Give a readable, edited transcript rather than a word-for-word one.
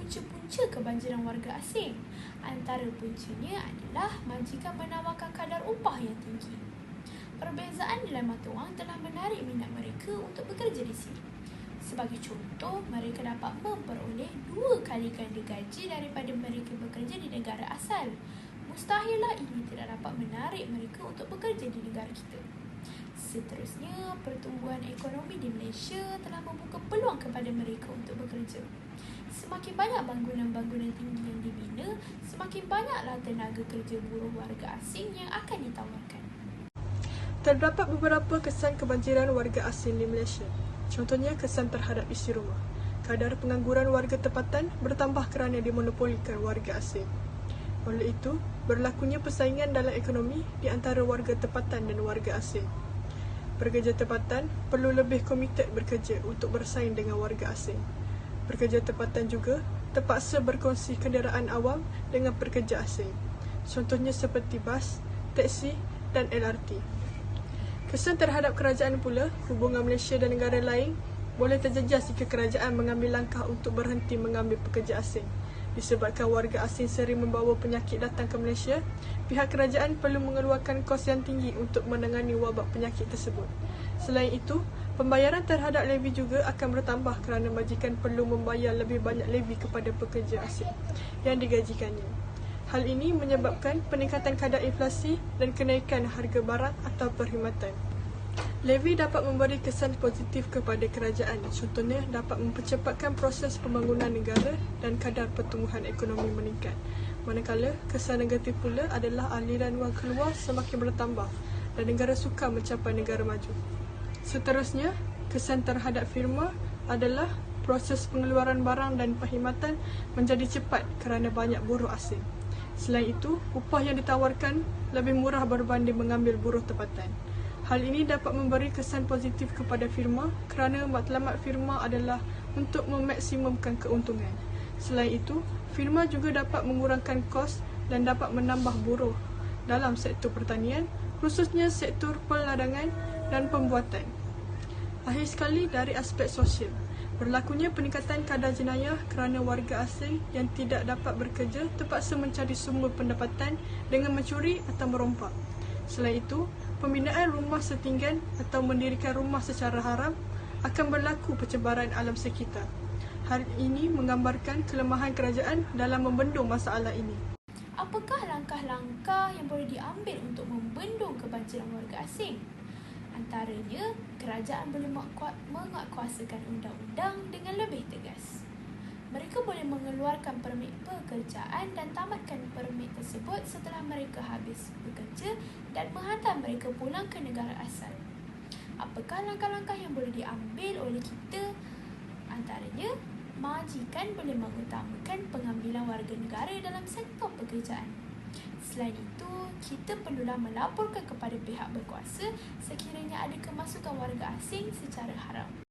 punca-punca kebanjiran warga asing. Antara puncanya adalah majikan menawarkan kadar upah yang tinggi. Perbezaan nilai mata wang telah menarik minat mereka untuk bekerja di sini. Sebagai contoh, mereka dapat memperoleh 2 kali ganda gaji daripada mereka bekerja di negara asal. Mustahillah ini tidak dapat menarik mereka untuk bekerja di negara kita. Seterusnya, pertumbuhan ekonomi di Malaysia telah membuka peluang kepada mereka untuk bekerja. Semakin banyak bangunan-bangunan tinggi yang dibina, semakin banyaklah tenaga kerja buruh warga asing yang akan ditawarkan. Terdapat beberapa kesan kebanjiran warga asing di Malaysia. Contohnya kesan terhadap isi rumah. Kadar pengangguran warga tempatan bertambah kerana dimonopolikan warga asing. Oleh itu, berlakunya persaingan dalam ekonomi di antara warga tempatan dan warga asing. Pekerja tempatan perlu lebih komited bekerja untuk bersaing dengan warga asing. Pekerja tempatan juga terpaksa berkongsi kenderaan awam dengan pekerja asing. Contohnya seperti bas, teksi dan LRT. Kesan terhadap kerajaan pula, hubungan Malaysia dan negara lain boleh terjejas jika kerajaan mengambil langkah untuk berhenti mengambil pekerja asing. Disebabkan warga asing sering membawa penyakit datang ke Malaysia, pihak kerajaan perlu mengeluarkan kos yang tinggi untuk menangani wabak penyakit tersebut. Selain itu, pembayaran terhadap levy juga akan bertambah kerana majikan perlu membayar lebih banyak levy kepada pekerja asing yang digajikannya. Hal ini menyebabkan peningkatan kadar inflasi dan kenaikan harga barang atau perkhidmatan. Levy dapat memberi kesan positif kepada kerajaan, contohnya dapat mempercepatkan proses pembangunan negara dan kadar pertumbuhan ekonomi meningkat. Manakala, kesan negatif pula adalah aliran wang keluar semakin bertambah dan negara sukar mencapai negara maju. Seterusnya, kesan terhadap firma adalah proses pengeluaran barang dan perkhidmatan menjadi cepat kerana banyak buruh asing. Selain itu, upah yang ditawarkan lebih murah berbanding mengambil buruh tempatan. Hal ini dapat memberi kesan positif kepada firma kerana matlamat firma adalah untuk memaksimumkan keuntungan. Selain itu, firma juga dapat mengurangkan kos dan dapat menambah buruh dalam sektor pertanian, khususnya sektor peladangan dan pembuatan. Akhir sekali, dari aspek sosial, berlakunya peningkatan kadar jenayah kerana warga asing yang tidak dapat bekerja terpaksa mencari sumber pendapatan dengan mencuri atau merompak. Selain itu, pembinaan rumah setinggan atau mendirikan rumah secara haram akan berlaku pencemaran alam sekitar. Hal ini menggambarkan kelemahan kerajaan dalam membendung masalah ini. Apakah langkah-langkah yang boleh diambil untuk membendung kebanjiran warga asing? Antaranya, kerajaan boleh menguatkuasakan undang-undang dengan lebih tegas. Mereka boleh mengeluarkan permit pekerjaan dan tamatkan permit tersebut setelah mereka habis bekerja dan menghantar mereka pulang ke negara asal. Apakah langkah-langkah yang boleh diambil oleh kita? Antaranya, majikan boleh mengutamakan pengambilan warga negara dalam sektor pekerjaan. Selain itu, kita perlulah melaporkan kepada pihak berkuasa sekiranya ada kemasukan warga asing secara haram.